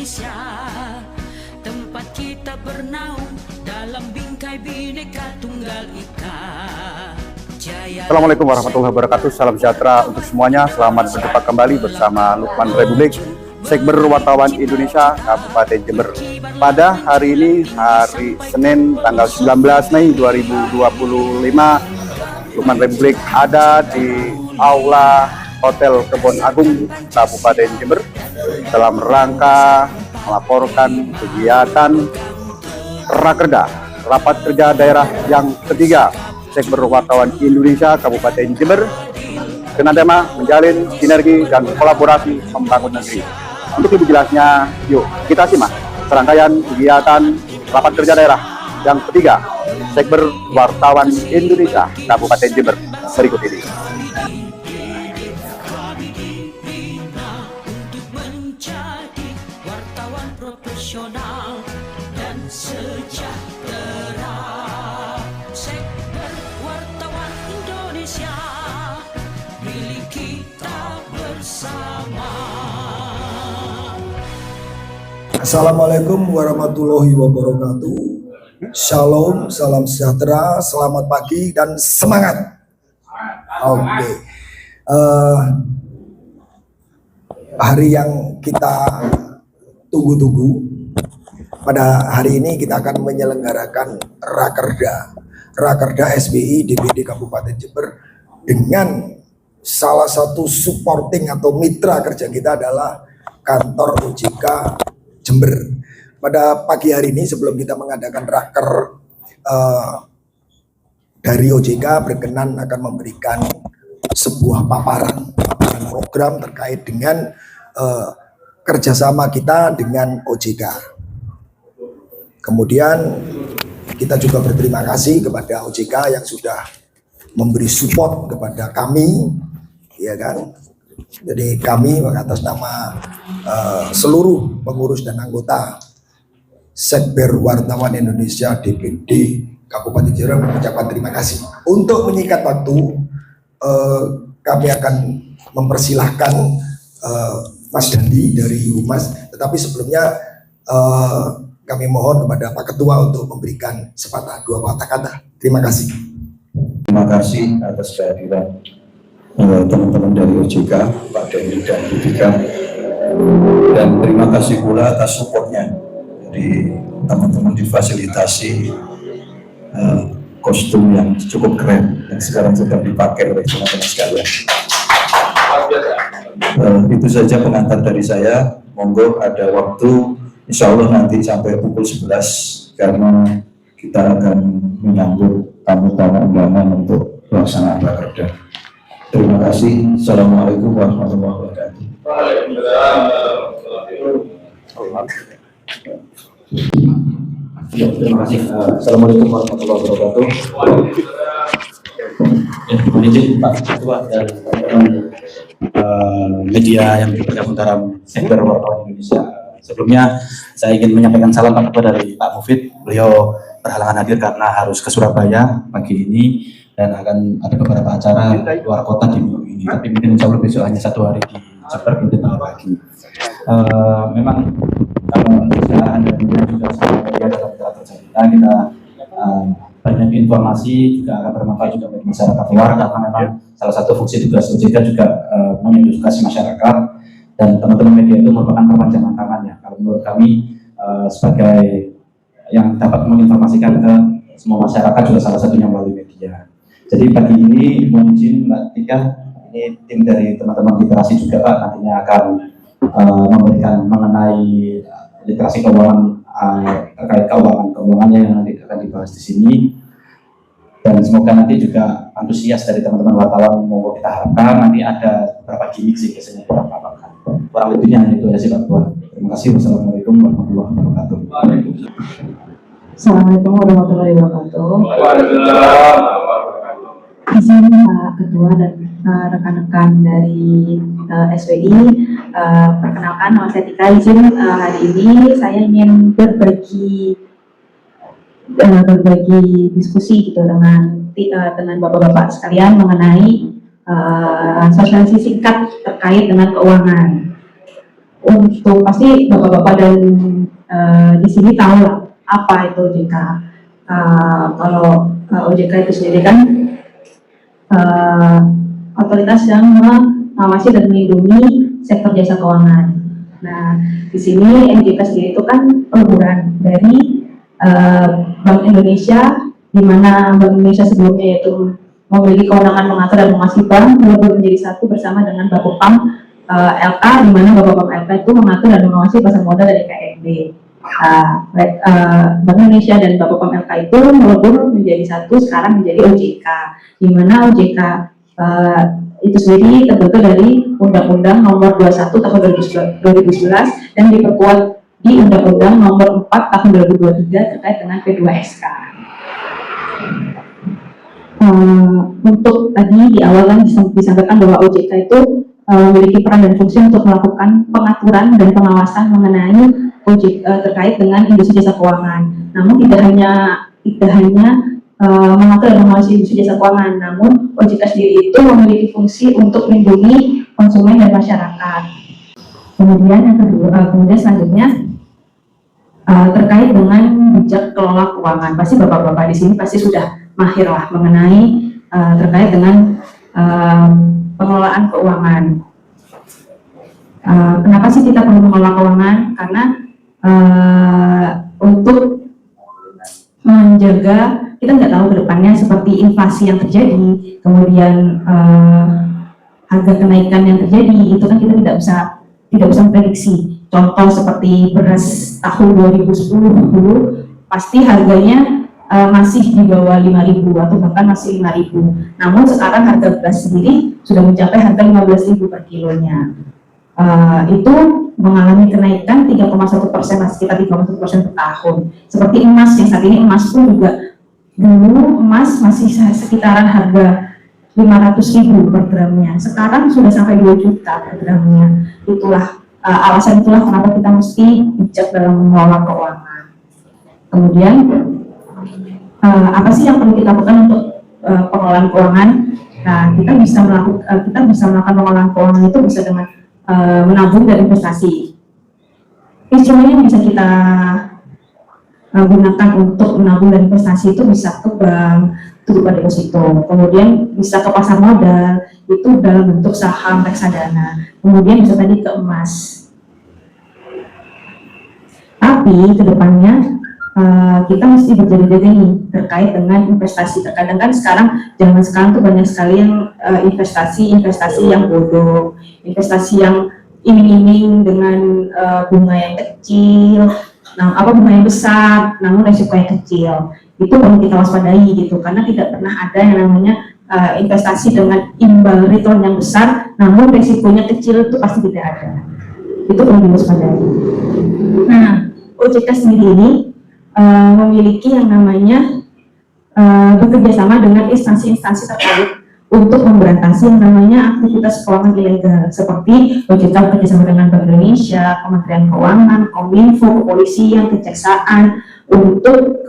Indonesia, tempat kita bernaung dalam bingkai Bhinneka Tunggal Ika. Assalamualaikum warahmatullahi wabarakatuh. Salam sejahtera untuk semuanya. Selamat berjumpa kembali bersama Lukman Republik, Sekber Wartawan Indonesia Kabupaten Jember. Pada hari ini, hari Senin tanggal 19 Mei 2025, Lukman Republik ada di Aula Hotel Kebon Agung Kabupaten Jember dalam rangka melaporkan kegiatan Rakerda, Rapat Kerja Daerah yang ketiga Sekber Wartawan Indonesia Kabupaten Jember dengan tema menjalin sinergi dan kolaborasi membangun negeri. Untuk lebih jelasnya, yuk kita simak serangkaian kegiatan Rapat Kerja Daerah yang ketiga Sekber Wartawan Indonesia Kabupaten Jember berikut ini. Untuk menjadi wartawan profesional dan sejahtera, Sekber Wartawan Indonesia milik kita bersama. Assalamualaikum warahmatullahi wabarakatuh. Shalom, salam sejahtera, selamat pagi dan semangat. Oke. Hari yang kita tunggu-tunggu. Pada hari ini kita akan menyelenggarakan Rakerda SBI DPD Kabupaten Jember dengan salah satu supporting atau mitra kerja kita adalah kantor OJK Jember. Pada pagi hari ini sebelum kita mengadakan raker, dari OJK berkenan akan memberikan sebuah paparan program terkait dengan kerjasama kita dengan OJK. Kemudian kita juga berterima kasih kepada OJK yang sudah memberi support kepada kami, ya kan? Jadi kami atas nama seluruh pengurus dan anggota Sekber Wartawan Indonesia DPD Kabupaten Jember mengucapkan terima kasih. Untuk menyingkat waktu, kami akan mempersilahkan Mas Dandi dari Humas. Tetapi sebelumnya kami mohon kepada Pak Ketua untuk memberikan sepatah dua patah kata. Terima kasih. Terima kasih atas kehadiran teman-teman dari OJK, Pak Dandi dan Budika, dan terima kasih pula atas supportnya. Jadi teman-teman difasilitasi kostum yang cukup keren yang sekarang sedang dipakai oleh teman-teman sekalian. Itu saja pengantar dari saya. Monggo ada waktu, insya Allah nanti sampai pukul 11 karena kita akan menyambut tamu-tamu undangan untuk pelaksanaan rakerda. Terima kasih. Assalamualaikum warahmatullahi wabarakatuh. Ya, terima kasih. Assalamualaikum warahmatullahi wabarakatuh. Ya, mohon izin Pak Ketua dan media yang bergabung dalam Sekber Wartawan Indonesia. Sebelumnya saya ingin menyampaikan salam Pak Ketua dari Pak Mufid. Beliau berhalangan hadir karena harus ke Surabaya pagi ini dan akan ada beberapa acara luar kota di minggu ini. Tapi mungkin insya Allah besok hanya satu hari di Jember, mungkin pagi. Memang saya dan juga saya dalam kerja kita banyak informasi juga akan bermanfaat juga bagi masyarakat luar karena memang salah satu fungsi tugas OJK juga mengedukasi masyarakat dan teman-teman media itu merupakan perpanjangan tangannya. Kalau menurut kami sebagai yang dapat menginformasikan ke semua masyarakat juga salah satunya melalui media. Jadi pagi ini mohon izin Mbak Tika, ini tim dari teman-teman literasi juga Pak nantinya akan memberikan mengenai literasi keuangan terkait keuangannya yang nanti akan dibahas di sini. Dan semoga nanti juga antusias dari teman-teman wartawan mau kita harapkan nanti ada beberapa gimmick sih biasanya kita paparkan. Kurang lebihnya itu ya sih Pak Ketua. Terima kasih. Wassalamualaikum warahmatullahi wabarakatuh. Assalamualaikum warahmatullahi wabarakatuh. Izin Pak Ketua dan rekan-rekan dari SWI, perkenalkan nama saya Tika. Izin hari ini saya ingin berbagi diskusi gitu dengan bapak-bapak sekalian mengenai sosialisasi singkat terkait dengan keuangan. untuk pasti bapak-bapak dan di sini tahu lah apa itu OJK. Kalau OJK itu sendiri kan otoritas yang mengawasi dan melindungi sektor jasa keuangan. Nah, di sini OJK sendiri itu kan peluruhan dari Bank Indonesia, di mana Bank Indonesia sebelumnya yaitu memiliki kewenangan mengatur dan mengawasi bank, melebur menjadi satu bersama dengan Bapepam LK, di mana Bapepam LK itu mengatur dan mengawasi pasar modal dari KMB. Bank Indonesia dan Bapepam LK itu melebur menjadi satu, sekarang menjadi OJK, di mana OJK itu sendiri terbentuk dari Undang-Undang Nomor 21 Tahun 2011 dan diperkuat di Undang-Undang Nomor 4 Tahun 2023 terkait dengan P2SK. Untuk tadi di awal kan disampaikan bahwa OJK itu memiliki peran dan fungsi untuk melakukan pengaturan dan pengawasan mengenai OJK terkait dengan industri jasa keuangan. Namun tidak hanya mengatur dan mengawasi industri jasa keuangan, namun OJK sendiri itu memiliki fungsi untuk melindungi konsumen dan masyarakat. Kemudian kemudian selanjutnya terkait dengan bijak kelola keuangan. Pasti bapak-bapak di sini pasti sudah mahir lah mengenai terkait dengan pengelolaan keuangan. Kenapa sih kita perlu mengelola keuangan? Karena untuk menjaga, kita nggak tahu ke depannya seperti inflasi yang terjadi, kemudian harga kenaikan yang terjadi, itu kan kita tidak bisa memprediksi. Contoh seperti beras tahun 2010 dulu pasti harganya masih di bawah 5.000 atau bahkan masih 5.000. Namun sekarang harga beras sendiri sudah mencapai harga 15.000 per kilonya. Itu mengalami kenaikan 3,1%, sekitar 3,1% per tahun. Seperti emas, yang saat ini emas pun juga, dulu emas masih sekitaran harga 500.000 per gramnya, sekarang sudah sampai 2 juta per gramnya. Itulah alasan itulah kenapa kita mesti bijak dalam mengelola keuangan. Kemudian apa sih yang perlu kita lakukan untuk pengelolaan keuangan? Nah, kita bisa melakukan pengelolaan keuangan itu bisa dengan menabung dan investasi. Instrumen yang bisa kita gunakan untuk menabung dan investasi itu bisa ke bank, itu berupa deposito, kemudian bisa ke pasar modal, itu dalam bentuk saham, reksadana, kemudian bisa tadi ke emas. Tapi kedepannya kita mesti berjaga-jaga nih terkait dengan investasi. Terkadang kan zaman sekarang tuh banyak sekali yang investasi yang bodoh, investasi yang iming-iming dengan bunga yang kecil, bunga yang besar, namun resikonya kecil. Itu perlu kita waspadai gitu, karena tidak pernah ada yang namanya investasi dengan imbal return yang besar, namun resikonya kecil, itu pasti tidak ada. Itu perlu diwaspadai. Nah, OJK sendiri ini memiliki yang namanya bekerja sama dengan instansi-instansi terkait untuk memberantas yang namanya aktivitas keuangan ilegal, seperti OJK bekerjasama dengan Bank Indonesia, Kementerian Keuangan, Kominfo, Kepolisian, Kejaksaan untuk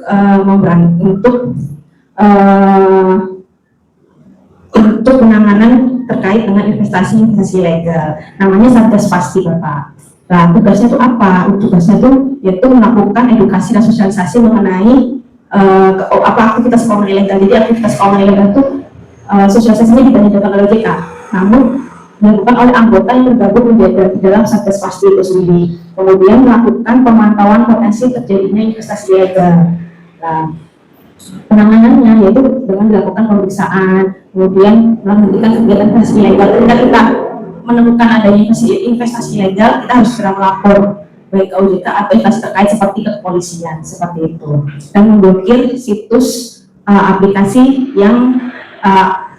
untuk penanganan terkait dengan investasi ilegal. Namanya Satgas Pasti, Bapak. Nah, tugasnya itu apa? Tugasnya itu yaitu melakukan edukasi dan sosialisasi mengenai aktivitas keuangan ilegal. Jadi aktivitas keuangan ilegal itu sosialisasinya dijalankan oleh OJK, namun dilakukan oleh anggota yang tergabung menjadi dalam Satgas Pasti itu sendiri. Kemudian melakukan pemantauan potensi terjadinya investasi ilegal. Nah, penanganannya yaitu dengan dilakukan pemeriksaan, kemudian melakukan kegiatan investasi ilegal. Ketika kita menemukan adanya investasi ilegal, kita harus segera melapor baik ke OJK atau instansi terkait seperti ke kepolisian, seperti itu, dan memblokir situs aplikasi yang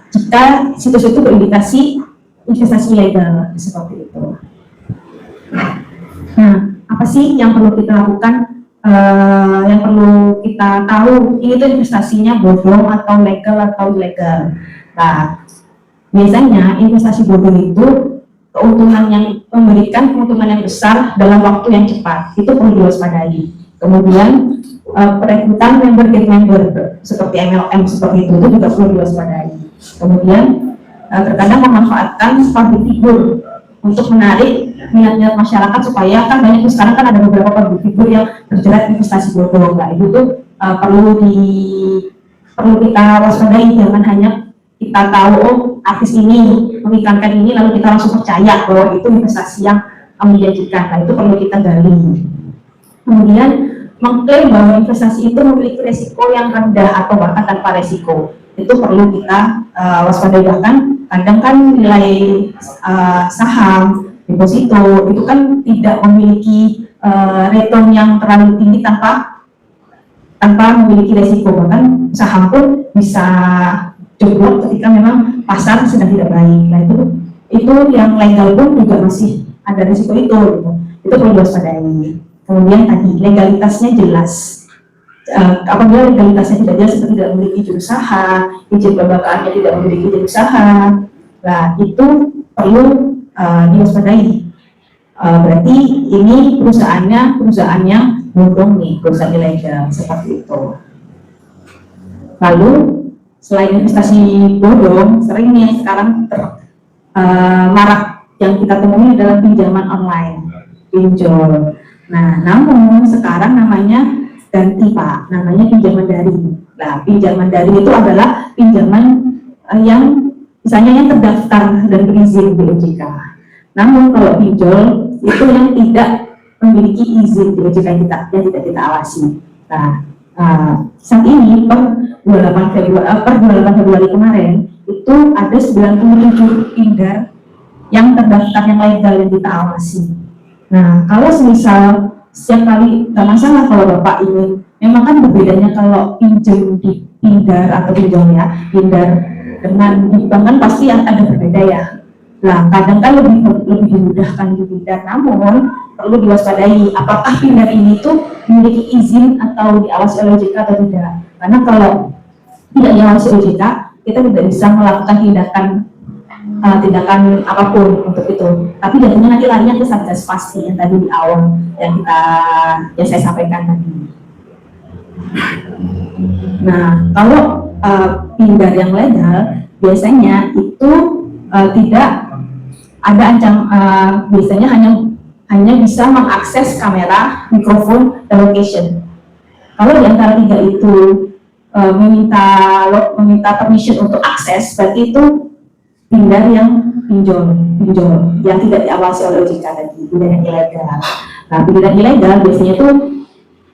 jika situs itu berindikasi investasi ilegal, seperti itu. Nah, apa sih yang perlu kita lakukan? Yang perlu kita tahu, ini tuh investasinya bodong atau legal atau ilegal. Nah, biasanya investasi bodong itu keuntungan yang memberikan keuntungan yang besar dalam waktu yang cepat, itu perlu diwaspadai. Kemudian perekrutan member seperti MLM seperti itu juga perlu diwaspadai. Kemudian terkadang memanfaatkan public figure untuk menarik minat masyarakat, supaya kan banyak sekarang kan ada beberapa public figure yang terjerat investasi bodong. Nah, itu tuh perlu kita waspadai, jangan hanya kita tahu oh artis ini mengiklankan ini lalu kita langsung percaya bahwa itu investasi yang menjanjikan. Nah, itu perlu kita gali. Kemudian mengklaim bahwa investasi itu memiliki resiko yang rendah atau bahkan tanpa resiko, itu perlu kita waspadai. Bahkan kadang kan nilai saham, deposito itu kan tidak memiliki return yang terlalu tinggi tanpa memiliki resiko. Bahkan saham pun bisa jeblok ketika memang pasar sedang tidak baik. Nah, itu yang legal pun juga masih ada risiko itu gitu. Itu perlu diwaspadai. Kemudian tadi legalitasnya jelas. Apabila legalitasnya tidak jelas, seperti tidak memiliki izin usaha, izin kelembagaan tidak memiliki izin usaha, nah itu perlu diwaspadai. Berarti ini perusahaannya bodong nih, perusahaan ilegal seperti itu. Lalu selain investasi bodong, sering nih sekarang marak yang kita temui adalah pinjaman online, pinjol. Nah, namun sekarang namanya ganti Pak, namanya pinjaman daring. Nah, pinjaman daring itu adalah pinjaman yang misalnya yang terdaftar dan berizin di OJK. Namun kalau pinjol itu yang tidak memiliki izin di OJK yang tidak kita awasi. Nah, saat ini per 28 Februari kemarin itu ada 97 pindar yang terdaftar yang legal yang kita awasi. Nah, kalau semisal setiap kali, nggak masalah kalau Bapak ingin, memang kan berbedanya kalau pinjam di pindar atau pinjolnya, pindar dengan di bank kan pasti ada berbeda ya. Nah, kadang kan lebih dimudahkan di pindar, namun perlu diwaspadai apakah pindar ini tuh memiliki izin atau diawasi oleh OJK atau tidak. Karena kalau tidak diawasi OJK, kita tidak bisa melakukan tindakan apapun untuk itu. Tapi jadinya nanti larinya ke Satgas pasti yang tadi di awal yang saya sampaikan tadi. Nah, kalau pindar yang legal biasanya itu tidak ada biasanya hanya bisa mengakses kamera, mikrofon, dan location. Kalau di antara tiga itu meminta permission untuk akses, berarti itu pindar yang pinjol yang tidak diawasi oleh OJK tadi, pindar yang ilegal. Nah, pindar ilegal biasanya itu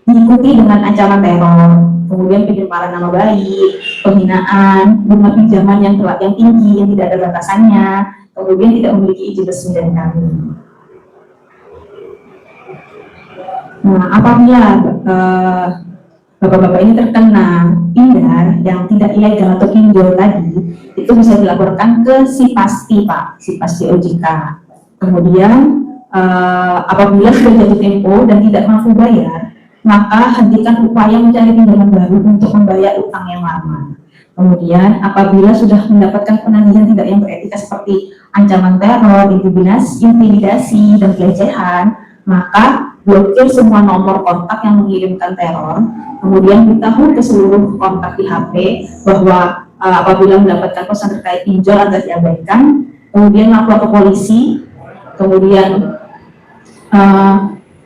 diikuti dengan ancaman teror, kemudian pencemaran nama baik, penghinaan, bunga pinjaman yang tinggi yang tidak ada batasannya, kemudian tidak memiliki izin resmi dari kami. Nah, apabila Bapak-bapak ini terkena pindar yang tidak ilegal atau pinjol tadi, itu bisa dilaporkan ke Sipasti Pak, Sipasti OJK. Kemudian apabila sudah jatuh tempo dan tidak mampu bayar, maka hentikan upaya mencari pinjaman baru untuk membayar utang yang lama. Kemudian apabila sudah mendapatkan penagihan tidak yang beretika seperti ancaman teror, intimidasi, dan pelecehan, maka blokir semua nomor kontak yang mengirimkan teror, kemudian beritahu ke seluruh kontak di HP bahwa apabila mendapatkan pesan terkait pinjol agar diabaikan, kemudian lapor ke polisi, kemudian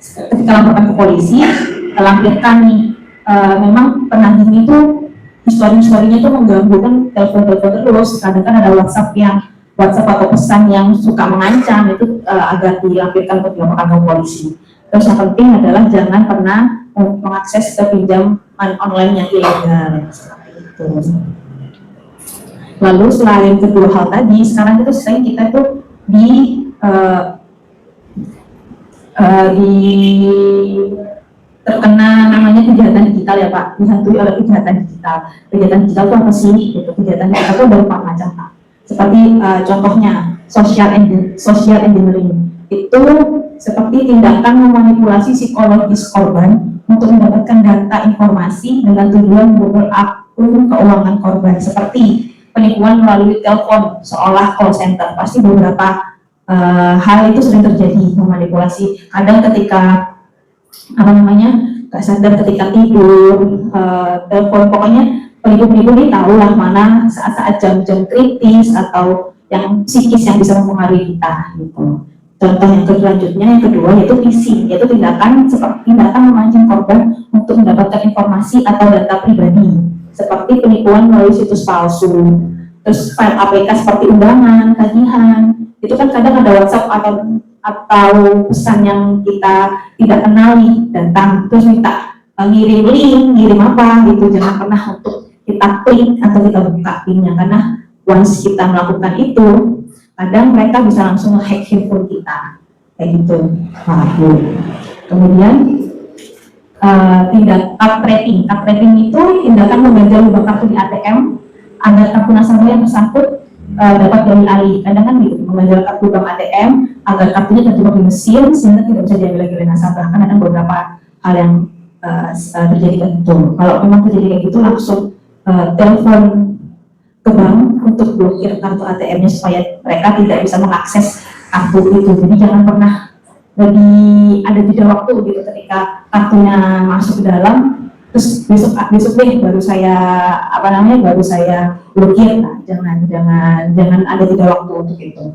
ketika laporkan ke polisi, lampirkan nih, memang penagih itu historinya itu mengganggu kan, telepon terus, kadang kan ada WhatsApp atau pesan yang suka mengancam, itu agar dilampirkan untuk dilaporkan ke polisi. Terus yang penting adalah jangan pernah mengakses ke pinjaman online yang ilegal seperti itu. Lalu selain kedua hal tadi, sekarang itu sering kita tuh terkena namanya kejahatan digital ya Pak, dihantui oleh kejahatan digital. Kejahatan digital itu apa sih? Kejahatan digital itu ada 4 macam Pak. Seperti contohnya social engineering. Itu seperti tindakan memanipulasi psikologis korban untuk mendapatkan data informasi dengan tujuan membobol akun keuangan korban, seperti penipuan melalui telepon seolah call center. Pasti beberapa hal itu sering terjadi, memanipulasi. Kadang ketika nggak sadar ketika tidur, telepon, pokoknya penipu-penipu ini tahulah mana saat-saat jam-jam kritis atau yang psikis yang bisa mempengaruhi kita gitu. Contoh yang selanjutnya, yang kedua yaitu phishing, yaitu tindakan memancing korban untuk mendapatkan informasi atau data pribadi, seperti penipuan melalui situs palsu. Terus file APK seperti undangan, tagihan, itu kan kadang ada WhatsApp atau pesan yang kita tidak kenali datang, terus minta ngirim link, ngirim apa gitu. Jangan pernah untuk kita klik atau kita buka linknya, karena once kita melakukan itu, kadang mereka bisa langsung nge-hack handphone kita, kayak gitu. Kemudian tindak card tracking itu tindakan mengganjal lubang kartu di ATM agar kartu nasabah yang tersangkut dapat diambil alih. Kadang kan gitu, mengganjal kartu lubang ATM agar kartunya terjebak di mesin sehingga tidak bisa diambil lagi oleh nasabah. Kan ada beberapa hal yang terjadi kayak gitu. Kalau memang terjadi kayak gitu, langsung telepon ke bank untuk blokir kartu ATM-nya supaya mereka tidak bisa mengakses kartu itu. Jadi jangan pernah ada jeda waktu gitu ketika kartunya masuk ke dalam, terus besok deh baru saya blokir. Nah, jangan ada jeda waktu untuk itu.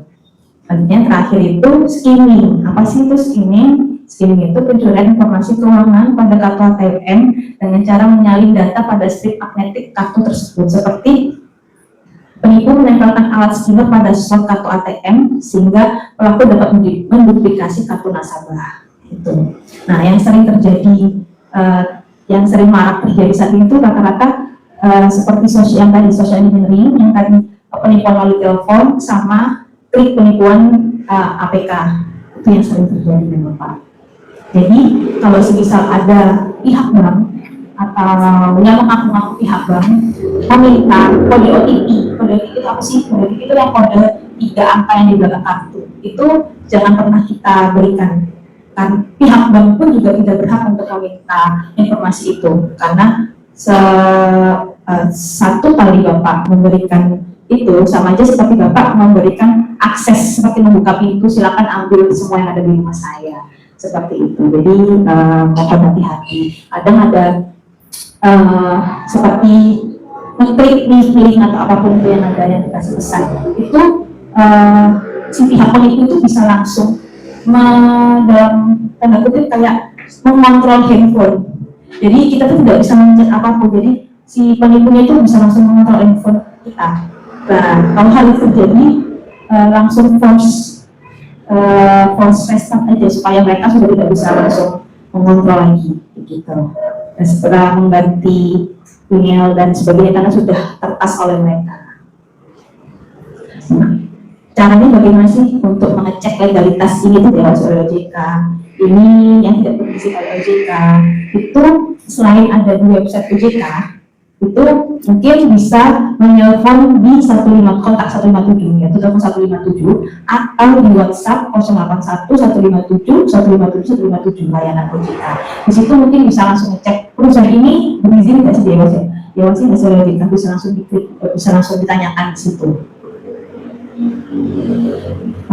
Selanjutnya terakhir itu skimming. Apa sih itu skimming? Skimming itu pencurian informasi keuangan pada kartu ATM dengan cara menyalin data pada strip magnetik kartu tersebut, seperti penipu menempelkan alat skimmer pada slot kartu ATM sehingga pelaku dapat menduplikasi kartu nasabah. Itu. Nah, yang sering terjadi, yang sering marak terjadi saat itu rata-rata seperti yang tadi social engineering, yang tadi penipuan melalui telepon, sama klik penipuan APK. Itu yang sering terjadi, Bapak. Jadi kalau semisal ada pihak bank atau yang mengaku-ngaku pihak bank meminta kode OTP. Kode OTP itu apa sih? Kode OTP itu yang kode 3 angka yang di belakang kartu. Itu jangan pernah kita berikan. Kan pihak bank pun juga tidak berhak untuk meminta informasi itu, karena satu kali Bapak memberikan itu sama aja seperti Bapak memberikan akses, seperti membuka pintu, silakan ambil semua yang ada di rumah saya, seperti itu. Jadi mohon hati-hati. Kadang ada seperti mengklik link atau apapun itu yang ada yang dikasih pesan, itu si pihak penipu itu bisa langsung dalam tanda kutip kayak mengontrol handphone. Jadi kita tuh tidak bisa mencet apapun, jadi si penipunya itu bisa langsung mengontrol handphone kita. Nah, kalau hal itu terjadi, langsung force restart aja supaya mereka sudah tidak bisa langsung mengontrol lagi, gitu. Dan setelah mengganti email dan sebagainya karena sudah tertas oleh mereka. Nah, caranya bagaimana sih untuk mengecek legalitas ini tidak harus oleh OJK, ini yang tidak berizin oleh OJK? Itu selain ada di website OJK, itu mungkin bisa menelpon di kontak 157, yaitu telepon 157, atau di WhatsApp 081 157 157 157 layanan OJK. Di situ mungkin bisa langsung ngecek perusahaan ini berizin tidak sih Dewas ya? Dewas sih nggak sih OJK, bisa langsung diklik, bisa langsung ditanyakan di situ.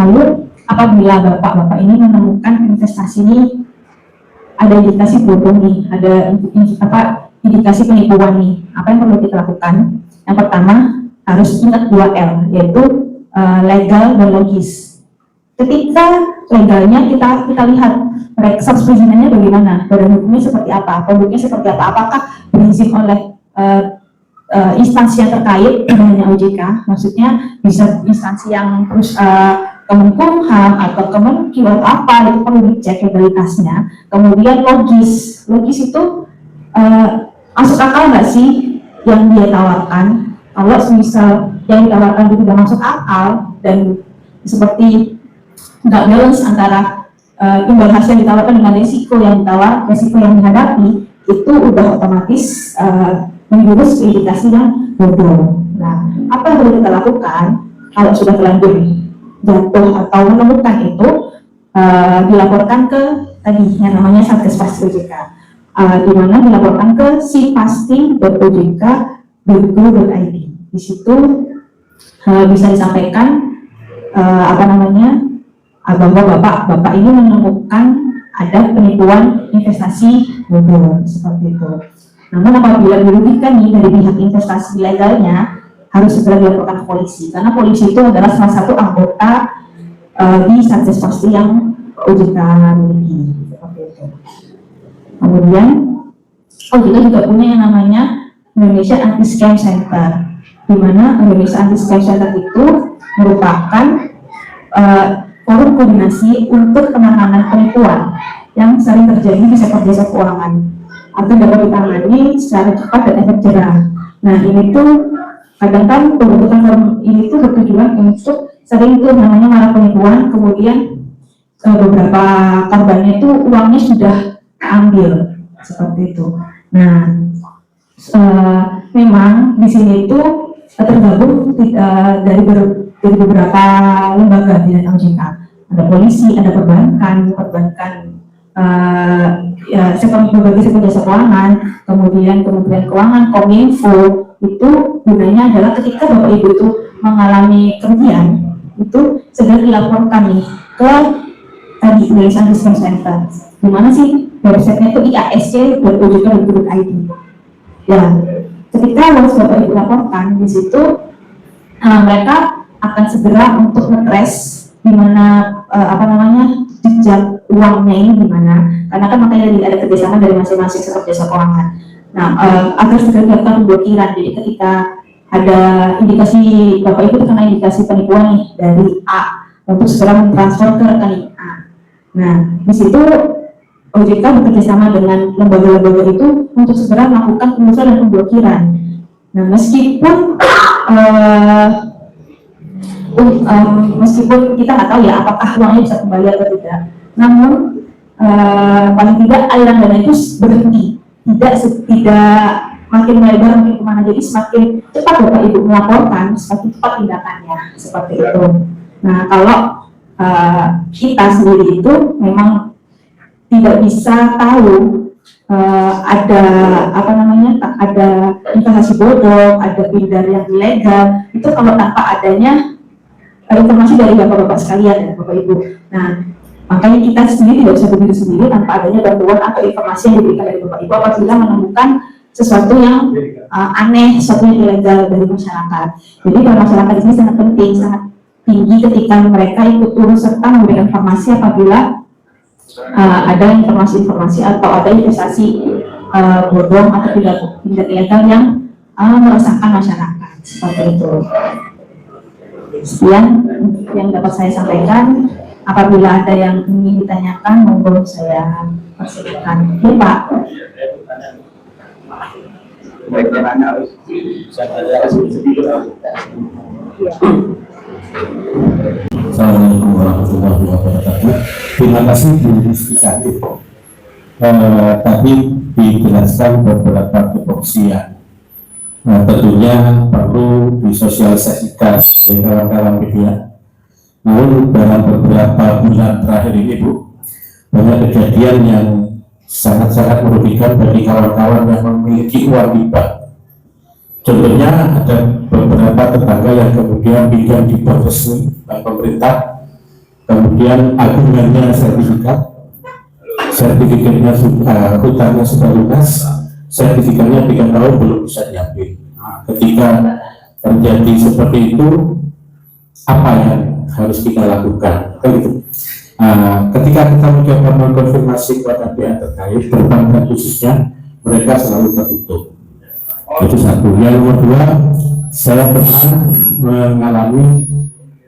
Lalu apabila bapak-bapak ini menemukan investasi ini ada indikasi bodong nih, ada indikasi penipuan nih, apa yang perlu kita lakukan? Yang pertama harus ingat 2L, yaitu legal dan logis. Ketika legalnya kita lihat status perizinannya bagaimana, badan hukumnya seperti apa, produknya seperti apa, apakah berizin oleh instansi yang terkait dengan OJK, maksudnya bisa instansi yang Kemenkumham atau Kemenkyu atau apa, itu perlu dicek legalitasnya. Kemudian logis itu masuk akal nggak sih yang dia tawarkan? Kalau misal yang ditawarkan itu tidak masuk akal dan seperti nggak balance antara imbal hasil yang ditawarkan dengan resiko yang dihadapi, itu udah otomatis menjurus ke indikasi yang bodong. Nah, apa yang perlu kita lakukan kalau sudah terlanjur jatuh atau menemukan itu? Dilaporkan ke tadi yang namanya Satgas Pasti OJK, di mana dilaporkan ke sipasti.ojk.go.id. Di situ bisa disampaikan bahwa bapak ini menemukan ada penipuan investasi bodong seperti itu. Namun apabila dirugikan nih dari pihak investasi legalnya, harus segera dilaporkan ke polisi, karena polisi itu adalah salah satu anggota di Satgas Pasti yang OJK miliki, seperti itu. Kemudian OJK juga punya yang namanya Indonesia Anti-Scam Center, di mana Indonesia Anti-Scam Center itu merupakan forum koordinasi untuk penanganan penipuan yang sering terjadi di sektor jasa keuangan agar dapat ditangani secara cepat dan efek jerah. Nah, ini tuh kadang kan pembentukan forum ini tuh bertujuan untuk sering itu namanya marak penipuan, kemudian beberapa korbannya itu uangnya sudah ambil seperti itu. Nah, memang di sini itu tergabung dari beberapa lembaga di OJK. Ada polisi, ada perbankan, berbagai sektor jasa keuangan, kemudian Kementerian Keuangan, Kominfo. Itu gunanya adalah ketika Bapak Ibu itu mengalami kerugian, itu segera dilaporkan nih ke tadi Indonesia Anti-Scam Center. Di mana sih websitenya itu iasc.ojk.id. Ya, ketika Bapak Ibu laporkan di situ, mereka akan segera untuk ngetrace di mana jejak uangnya ini di mana, karena kan makanya ada kerjasama dari masing-masing sektor jasa keuangan. Nah, agar segera dilakukan pemblokiran. Jadi ketika ada indikasi Bapak Ibu terkena indikasi penipuan nih dari A, untuk segera mentransfer ke rekening A. Nah, di situ OJK bekerjasama dengan lembaga-lembaga itu untuk segera melakukan penelusuran dan pemblokiran. Nah, meskipun kita nggak tahu ya apakah uangnya bisa kembali atau tidak, namun paling tidak aliran dana itu berhenti, tidak makin melebar makin kemana. Jadi semakin cepat Bapak Ibu melaporkan, semakin cepat tindakannya, seperti itu. Nah, kalau kita sendiri itu memang tidak bisa tahu ada investasi bodong, ada pindar yang ilegal, itu kalau tanpa adanya informasi dari Bapak-Bapak sekalian ya Bapak Ibu. Nah, makanya kita sendiri tidak bisa berdiri sendiri tanpa adanya bantuan atau informasi yang diberikan dari Bapak Ibu apabila menemukan sesuatu yang aneh, sesuatu yang ilegal dari masyarakat. Jadi para masyarakat ini sangat penting, sangat tinggi ketika mereka ikut turut serta memberikan informasi apabila ada informasi-informasi atau ada investasi bodong atau tidak ilegal yang meresahkan masyarakat, seperti itu. Sekian yang dapat saya sampaikan. Apabila ada yang ingin ditanyakan, monggo saya persilakan. Ya, Pak. Assalamualaikum warahmatullahi wabarakatuh. Terima kasih Bu Rizky. Tadi dijelaskan beberapa kepolisian. Tentunya perlu disosialisasikan oleh kawan-kawan media. Namun dalam beberapa bulan terakhir ini Bu, banyak kejadian yang sangat-sangat merugikan bagi kawan-kawan yang memiliki uang di bank. Contohnya ada beberapa tetangga yang kemudian pinjam di bank resmi, bank pemerintah, kemudian agungannya sertifikatnya hutangnya sudah lunas, sertifikatnya 3 tahun belum bisa diambil. Ketika terjadi seperti itu, apa yang harus kita lakukan? Begitu. Ketika kita mencoba mengkonfirmasi kepada pihak terkait, perbankan khususnya, mereka selalu tertutup. Itu satu. Yang kedua, saya pernah mengalami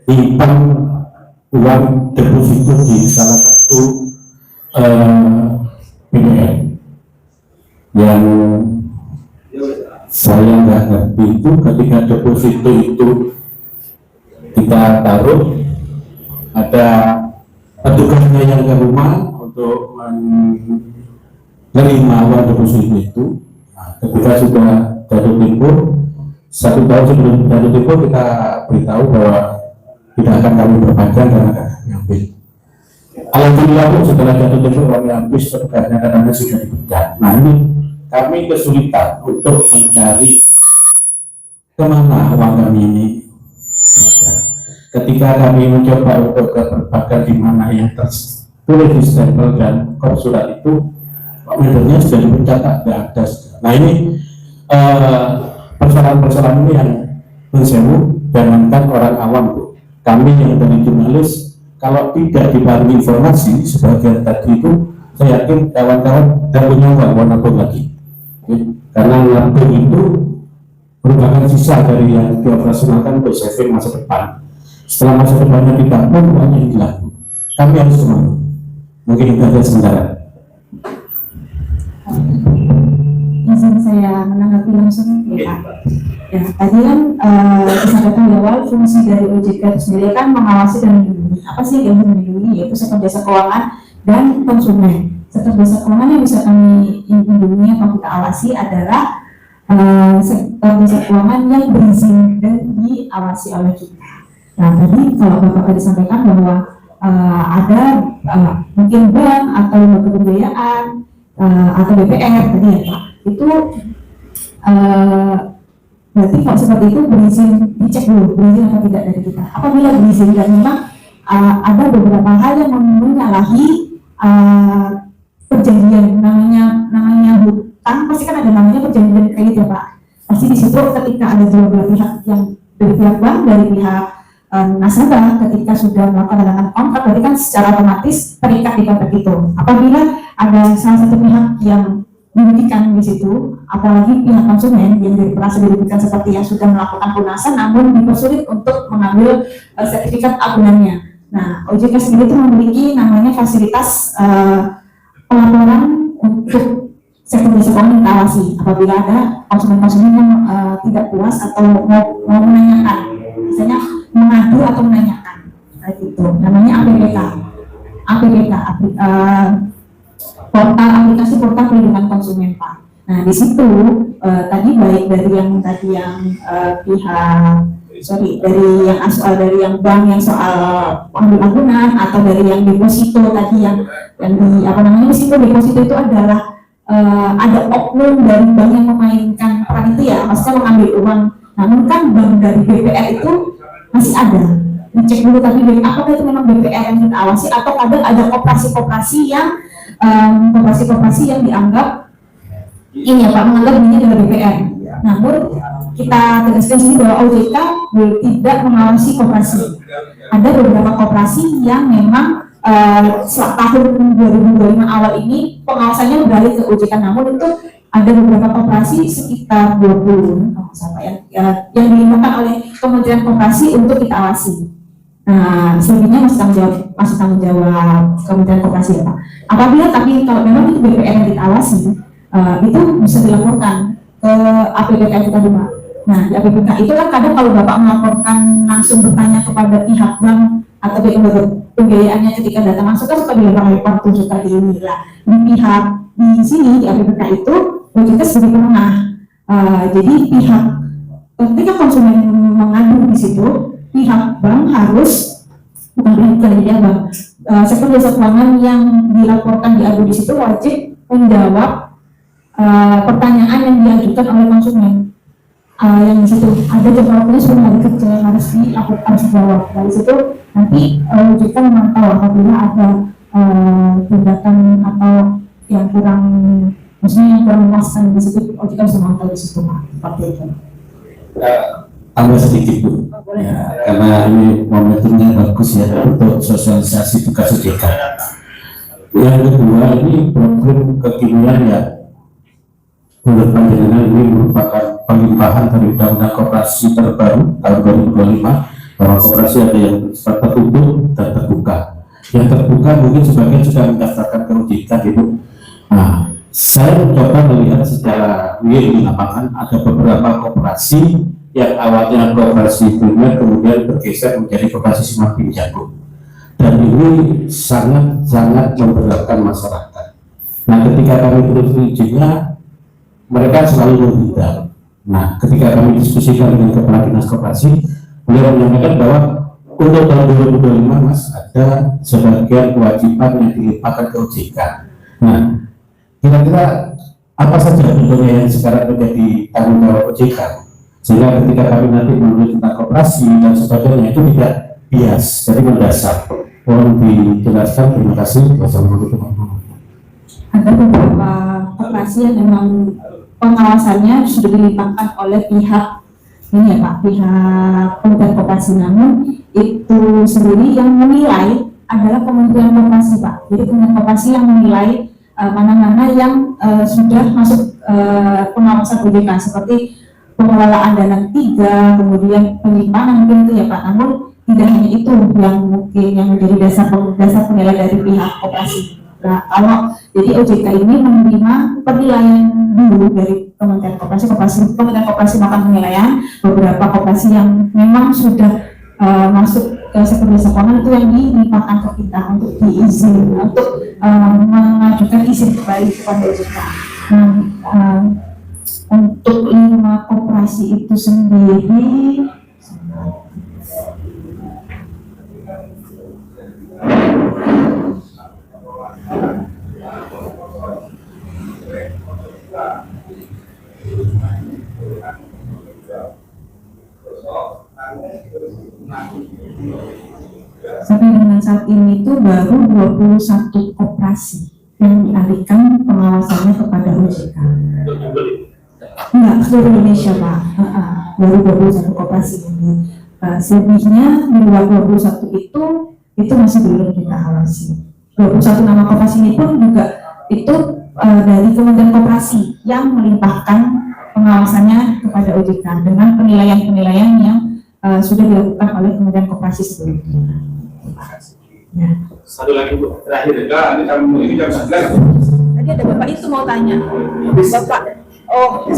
hilang uang deposito di salah satu BBM yang saya nggak ngerti itu ketika deposito itu kita taruh, ada petugasnya yang ke rumah untuk menerima uang deposito itu. Nah, ketika sudah jatuh tempo, 1 tahun sebelum jatuh tempo kita beritahu bahwa tidak akan kami perpanjang karena akan ngambil. Alhamdulillah setelah jatuh tempo kami habis, petugasnya katanya sudah dipecat. Nah, ini kami kesulitan untuk mencari kemana uang kami ini ada. Ketika kami mencoba untuk ke perbankan di mana yang tertulis di stempel dan kop surat itu, membernya sudah dipecat, ada. Nah, ini persoalan-persoalan ini yang mensewu, jangankan orang awam Bu. Kami yang dari jurnalis, kalau kalau tidak dibantu informasi sebagian tadi itu, saya yakin kawan-kawan tidak punya uang mau nabung lagi. Karena nabung itu merupakan sisa dari yang dioperasionalkan untuk saving masa depan. Setelah masa depannya dibangun, uangnya hilang. Kami harus semangat. Mungkin itu aja sementara. Izin saya menanggapi langsung ya Pak. Ya, tadi kan disampaikan di awal fungsi dari OJK itu sendiri kan mengawasi dan melindungi. Apa sih yang melindungi? Yaitu sektor jasa keuangan dan konsumen. Sektor jasa keuangan yang bisa kami lindungi atau kita awasi adalah sektor jasa keuangan yang berizin dan diawasi oleh kita. Nah, tadi kalau Bapak tadi sampaikan bahwa ada mungkin bank atau lembaga pembiayaan atau BPR tadi ya Pak, itu berarti kalau seperti itu berizin, dicek dulu berizin atau tidak dari kita. Apabila berizin dan memang ada beberapa hal yang menyalahi perjanjian, namanya hutang, pasti kan ada namanya perjanjian kredit ya Pak. Pasti di situ ketika ada dua belah pihak yang dari pihak bank, dari pihak nasabah, ketika sudah melakukan tanda kontrak, berarti kan secara otomatis terikat di kontrak itu. Apabila ada salah satu pihak yang dirugikan di situ, apalagi pihak konsumen yang merasa dirugikan seperti yang sudah melakukan pelunasan namun dipersulit untuk mengambil sertifikat agunannya. Nah, OJK sendiri itu memiliki namanya fasilitas pelaporan untuk sektor jasa keuangan yang diawasi apabila ada konsumen-konsumen yang tidak puas atau mau menanyakan, misalnya mengadu atau menanyakan, gitu. Namanya APPK, aplikasi portal perlindungan konsumen Pak. Nah di situ tadi baik dari yang dari yang bank yang soal ambil agunan atau dari yang deposito tadi yang di deposito itu adalah ada oknum dari bank yang memainkan peran itu ya, maksudnya mengambil uang. Namun kan bank dari BPR itu masih ada, dicek dulu tapi apakah itu memang BPR yang kita awasi atau kadang ada koperasi-koperasi yang dianggap ini ya Pak, menganggap ini adalah BPR. Namun kita tegaskan sini bahwa OJK tidak mengawasi koperasi. Ada beberapa koperasi yang memang setelah tahun 2025 awal ini pengawasannya beralih ke OJK, namun itu ada beberapa koperasi sekitar 20 yang dilimpahkan oleh Kementerian Koperasi untuk kita awasi. Nah, selebihnya masih tanggung jawab Kementerian Koperasi ya Pak. Apabila tapi kalau memang itu BPR yang kita awasi, itu bisa dilaporkan ke APPK kita Pak. Nah, di APPK itu kan kadang kalau Bapak melaporkan langsung bertanya kepada pihak bank atau pembiayaannya ketika data masuk kan suka dilempar tunjuk tadi ini lah. Di pihak di sini di APPK itu kita sebagai penengah. Jadi pihak ketika konsumen mengadu di situ, pihak bank harus bukan bank sektor jasa keuangan yang dilaporkan diadu di situ wajib menjawab pertanyaan yang diajukan oleh konsumen. Yang di situ ada jawabannya sebelum hari kerja yang harus dijawab. Dari situ nanti OJK memantau apabila ada tindakan atau yang kurang, maksudnya yang kurang memuaskan di situ, OJK bisa memantau di situ Pak. Seperti itu. Tambah sedikit Bu, ya, karena ini momentumnya bagus ya untuk sosialisasi tugas OJK. Yang kedua, ini problem kekinian ya. Menurut pandangan ini merupakan pelimpahan dari Undang-Undang Koperasi terbaru tahun 2025 bahwa koperasi ada yang bersifat tertutup dan terbuka. Yang terbuka mungkin sebagian sudah mendaftarkan ke OJK gitu. Nah, saya mencoba melihat secara real di lapangan ada beberapa koperasi yang awalnya koperasi primer kemudian bergeser menjadi koperasi simak pinjago. Dan ini sangat memberatkan masyarakat. Nah, ketika kami terus izinnya, mereka selalu menghindar. Nah, ketika kami diskusikan dengan Kepala Dinas Koperasi, beliau menyampaikan bahwa untuk tahun 2025 Mas ada sebagian kewajiban yang dilimpahkan ke OJK. Nah, kira-kira apa saja bentuknya yang sekarang menjadi tanggung jawab OJK? Sehingga ketika kami nanti menulis tentang koperasi dan sebagainya itu tidak bias, jadi mendasar. Mohon dijelaskan. Terima kasih. Wassalamualaikum warahmatullahi wabarakatuh. Ada beberapa koperasi yang memang pengawasannya sudah dilimpahkan oleh pihak ini ya Pak, pihak Kementerian Koperasi, namun itu sendiri yang menilai adalah Kementerian Koperasi, Pak. Jadi Kementerian Koperasi yang menilai mana-mana yang sudah masuk pengawasan OJK, seperti pengelolaan dana 3, kemudian penyimpangan mungkin itu ya Pak. Namun tidak hanya itu yang mungkin yang menjadi dasar penilaian dari pihak koperasi. Nah, kalau jadi OJK ini menerima penilaian dulu dari Kementerian Koperasi, Kementerian Koperasi melakukan penilaian beberapa koperasi yang memang sudah masuk ke sektor jasa keuangan itu yang dilimpahkan ke kita untuk diizin untuk mengajukan izin kembali kepada OJK. Nah, untuk 5 koperasi itu sendiri sampai dengan saat ini itu baru 21 koperasi yang dialihkan pengawasannya kepada OJK. Enggak, seluruh Indonesia Pak. Baru 21 koperasi ini. Selebihnya di luar 21 itu masih belum kita awasi. 21 nama koperasi ini pun juga itu dari Kementerian Koperasi yang melimpahkan pengawasannya kepada OJK dengan penilaian-penilaian yang sudah dilakukan oleh Kementerian Koperasi sebelumnya. Ya. Satu lagi Bu, terakhir ini kamu ini jam 9. Tadi ada Bapak itu mau tanya. Bapak. Oh.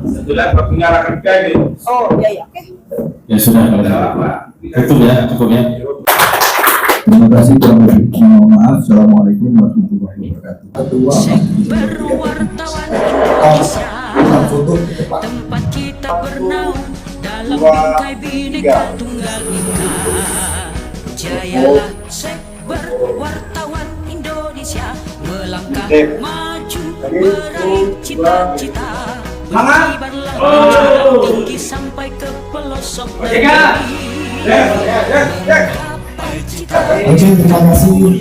Satu lagi waktunya akan ini. Oh, iya, oke. Ya sudah, cukup ya, cukup ya. Terima kasih, mohon maaf. Assalamualaikum warahmatullahi wabarakatuh. Kedua, Berwartawan Indonesia, foto ke depan. tempat kita bernaung dalam bingkai Bhinneka Tunggal Ika. Jayalah sekber wartawan Indonesia, melangkah maju meraih cita-cita. Berkibarlah tinggi sampai ke pelosok negeri. Oke, terima kasih.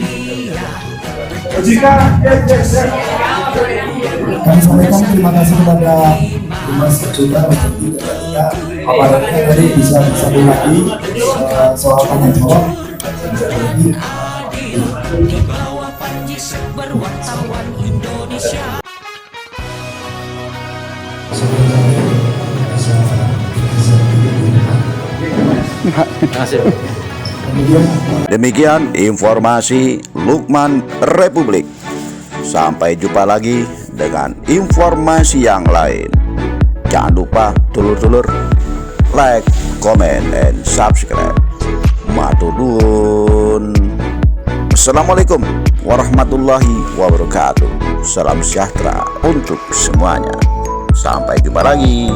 Kami sampaikan terima kasih kepada Mas Kejutan untuk kita. Apalagi tadi bisa satu lagi soal tanya jawab. Di bawah panji sekber wartawan Indonesia. Demikian informasi Lukman Republik. Sampai jumpa lagi dengan informasi yang lain. Jangan lupa dulur-dulur like, comment, and subscribe. Matur nuwun. Assalamualaikum warahmatullahi wabarakatuh. Salam sejahtera untuk semuanya. Sampai jumpa lagi.